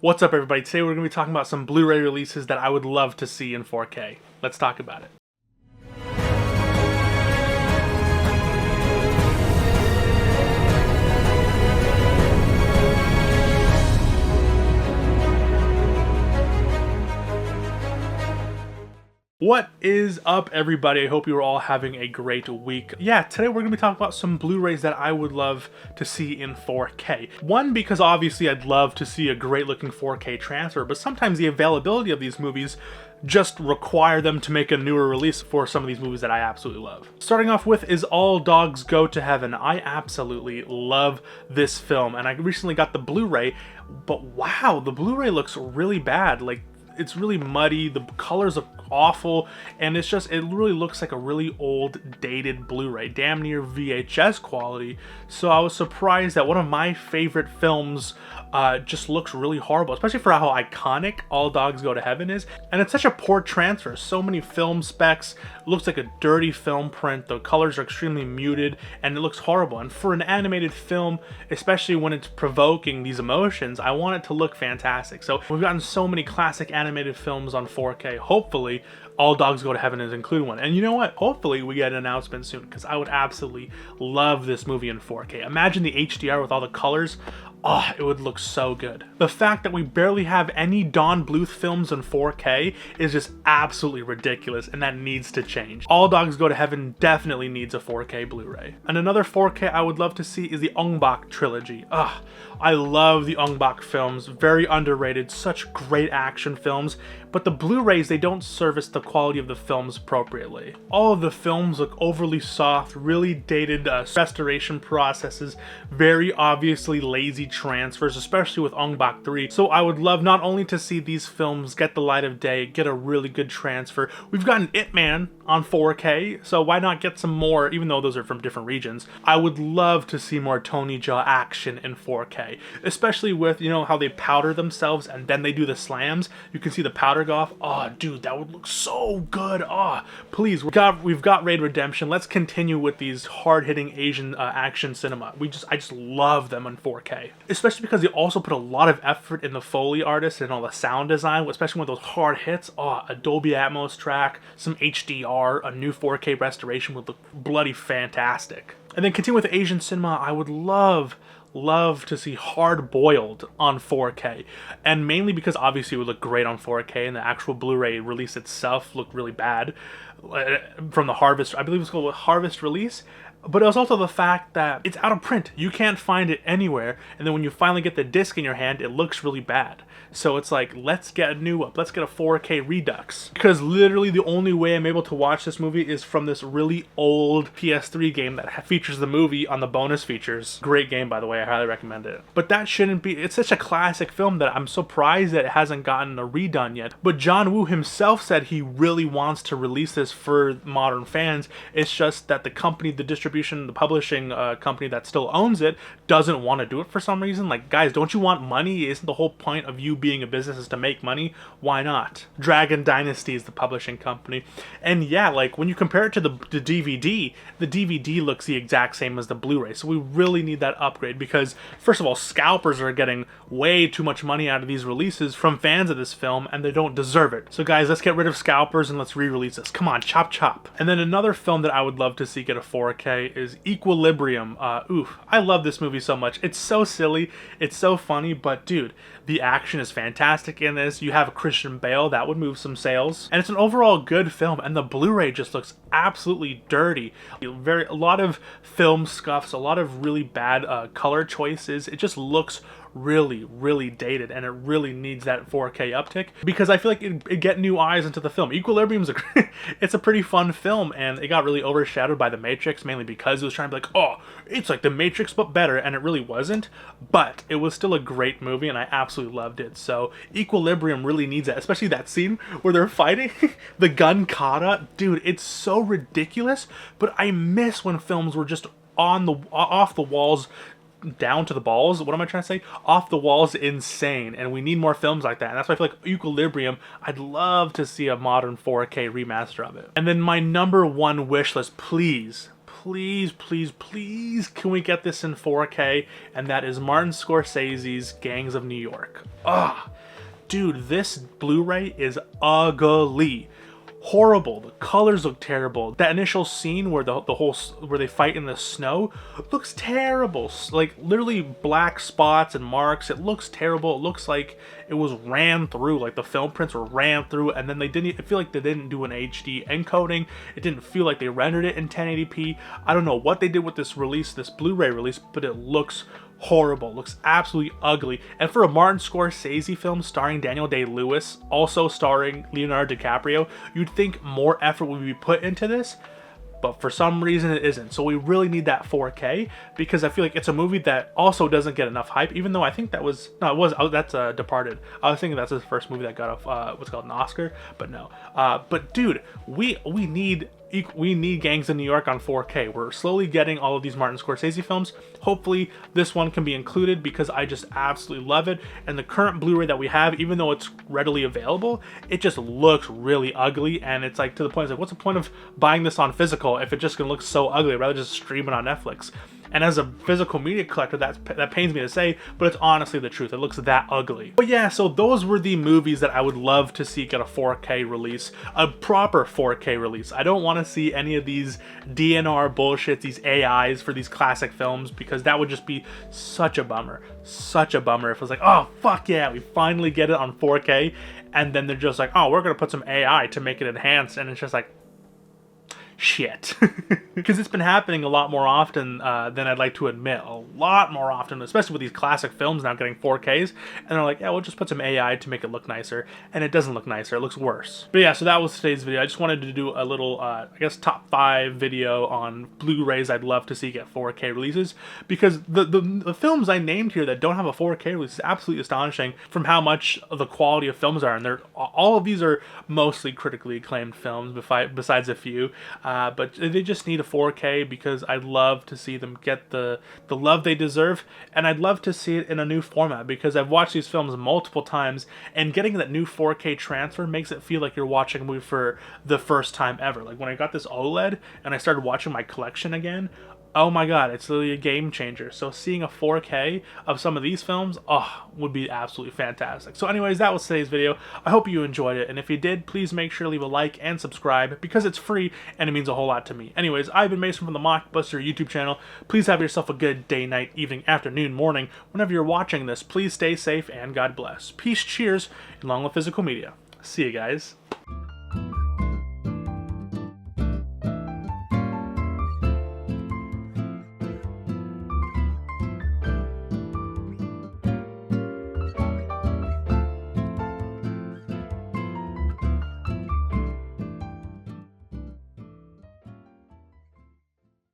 What's up, everybody? Today we're going to be talking about some Blu-ray releases that I would love to see in 4K. Let's talk about it. What is up, everybody? I hope you're all having a great week. Yeah, today we're going to be talking about some Blu-rays that I would love to see in 4K. One, because obviously I'd love to see a great looking 4K transfer, but sometimes the availability of these movies just require them to make a newer release for some of these movies that I absolutely love. Starting off with is All Dogs Go to Heaven. I absolutely love this film, and I recently got the Blu-ray, but wow, the Blu-ray looks really bad. Like, it's really muddy, the colors are awful, and it really looks like a really old, dated Blu-ray, damn near VHS quality. So I was surprised that one of my favorite films just looks really horrible, especially for how iconic All Dogs Go to Heaven is. And it's such a poor transfer. So many film specs, it looks like a dirty film print, the colors are extremely muted, and it looks horrible. And for an animated film, especially when it's provoking these emotions, I want it to look fantastic. So we've gotten so many classic animated films on 4K. Hopefully All Dogs Go to Heaven is included one. And you know what? Hopefully we get an announcement soon, because I would absolutely love this movie in 4K. Imagine the HDR with all the colors. Oh, it would look so good. The fact that we barely have any Don Bluth films in 4K is just absolutely ridiculous, and that needs to change. All Dogs Go to Heaven definitely needs a 4K Blu-ray. And another 4K I would love to see is the Ong Bak trilogy. I love the Ong Bak films, very underrated, such great action films, but the Blu-rays, they don't service the quality of the films appropriately. All of the films look overly soft, really dated restoration processes, very obviously lazy transfers, especially with Ong Bak 3. So I would love not only to see these films get the light of day, get a really good transfer. We've gotten Ip Man on 4K, so why not get some more, even though those are from different regions. I would love to see more Tony Jaa action in 4K, especially with, you know, how they powder themselves and then they do the slams. You can see the powder go off. Oh, dude, that would look so good. Oh, please, we've got Raid Redemption. Let's continue with these hard-hitting Asian action cinema. I just love them in 4K. Especially because they also put a lot of effort in the Foley artists and all the sound design, especially with those hard hits. Oh, a Dolby Atmos track, some HDR, a new 4K restoration would look bloody fantastic. And then continue with Asian cinema, I would love to see Hard Boiled on 4K, and mainly because obviously it would look great on 4K, and the actual Blu-ray release itself looked really bad from the Harvest, I believe it's called Harvest release. But it was also the fact that it's out of print. You can't find it anywhere, and then when you finally get the disc in your hand, it looks really bad. So it's like, let's get a new up. Let's get a 4K Redux. Because literally the only way I'm able to watch this movie is from this really old PS3 game that features the movie on the bonus features. Great game, by the way. I highly recommend it. But that shouldn't be... It's such a classic film that I'm surprised that it hasn't gotten a redone yet. But John Woo himself said he really wants to release this for modern fans. It's just that the company, the publishing company that still owns it, doesn't want to do it for some reason. Like, guys, don't you want money? Isn't the whole point of you being a business is to make money? Why not? Dragon Dynasty is the publishing company. And yeah, like, when you compare it to the DVD looks the exact same as the Blu-ray. So we really need that upgrade, because first of all, scalpers are getting way too much money out of these releases from fans of this film, and they don't deserve it. So guys, let's get rid of scalpers and let's re-release this. Come on, chop chop. And then another film that I would love to see get a 4K is Equilibrium. I love this movie so much. It's so silly, it's so funny, but dude, the action is fantastic in this. You have Christian Bale, that would move some sales, and it's an overall good film, and the Blu-ray just looks absolutely dirty. A lot of film scuffs, a lot of really bad color choices. It just looks really dated, and it really needs that 4K uptick, because I feel like it'd get new eyes into the film. Equilibrium's it's a pretty fun film, and it got really overshadowed by The Matrix, mainly because it was trying to be like, oh, it's like The Matrix but better, and it really wasn't, but it was still a great movie, and I absolutely loved it. So Equilibrium really needs that, especially that scene where they're fighting the gun kata. Dude, it's so ridiculous, but I miss when films were just off the walls, down to the balls. What am I trying to say? Off the walls, insane. And we need more films like that. And that's why I feel like Equilibrium, I'd love to see a modern 4K remaster of it. And then my number one wish list, please, can we get this in 4K? And that is Martin Scorsese's Gangs of New York. dude, this Blu-ray is ugly. Horrible. The colors look terrible. That initial scene where where they fight in the snow looks terrible. Like literally black spots and marks. It looks terrible. It looks like it was ran through, like the film prints were ran through, and then I feel like they didn't do an HD encoding. It didn't feel like they rendered it in 1080p. I don't know what they did with this release, this Blu-ray release, but it looks horrible. It looks absolutely ugly. And for a Martin Scorsese film starring Daniel Day-Lewis, also starring Leonardo DiCaprio, you'd think more effort would be put into this, but for some reason it isn't. So we really need that 4K, because I feel like it's a movie that also doesn't get enough hype, even though I think that was, no, it was, oh, that's Departed. I was thinking that's his first movie that got what's called an Oscar, but no. But dude, we need Gangs in New York on 4K. We're slowly getting all of these Martin Scorsese films. Hopefully this one can be included, because I just absolutely love it. And the current Blu-ray that we have, even though it's readily available, it just looks really ugly. And it's like, to the point, it's like, what's the point of buying this on physical if it's just gonna look so ugly? I'd rather just stream it on Netflix. And as a physical media collector, that pains me to say, but it's honestly the truth. It looks that ugly. But yeah, so those were the movies that I would love to see get a 4K release, a proper 4K release. I don't want to see any of these DNR bullshit, these AIs for these classic films, because that would just be such a bummer. Such a bummer if it was like, oh, fuck yeah, we finally get it on 4K, and then they're just like, oh, we're going to put some AI to make it enhanced, and it's just like, shit. Because it's been happening a lot more often than I'd like to admit. A lot more often, especially with these classic films now getting 4Ks, and they're like, yeah, we'll just put some AI to make it look nicer, and it doesn't look nicer, it looks worse. But yeah, so that was today's video. I just wanted to do a little, I guess, top 5 video on Blu-rays I'd love to see get 4K releases, because the films I named here that don't have a 4K release is absolutely astonishing from how much of the quality of films are, and all of these are mostly critically acclaimed films, besides a few. But they just need a 4K, because I'd love to see them get the love they deserve, and I'd love to see it in a new format, because I've watched these films multiple times, and getting that new 4K transfer makes it feel like you're watching a movie for the first time ever. Like when I got this OLED and I started watching my collection again, oh my god, it's literally a game changer. So seeing a 4K of some of these films, oh, would be absolutely fantastic. So anyways, that was today's video. I hope you enjoyed it, and if you did, please make sure to leave a like and subscribe, because it's free and it means a whole lot to me. Anyways, I've been Mason from the Mockbuster YouTube channel. Please have yourself a good day, night, evening, afternoon, morning. Whenever you're watching this, please stay safe and God bless. Peace, cheers, and long live physical media. See you guys.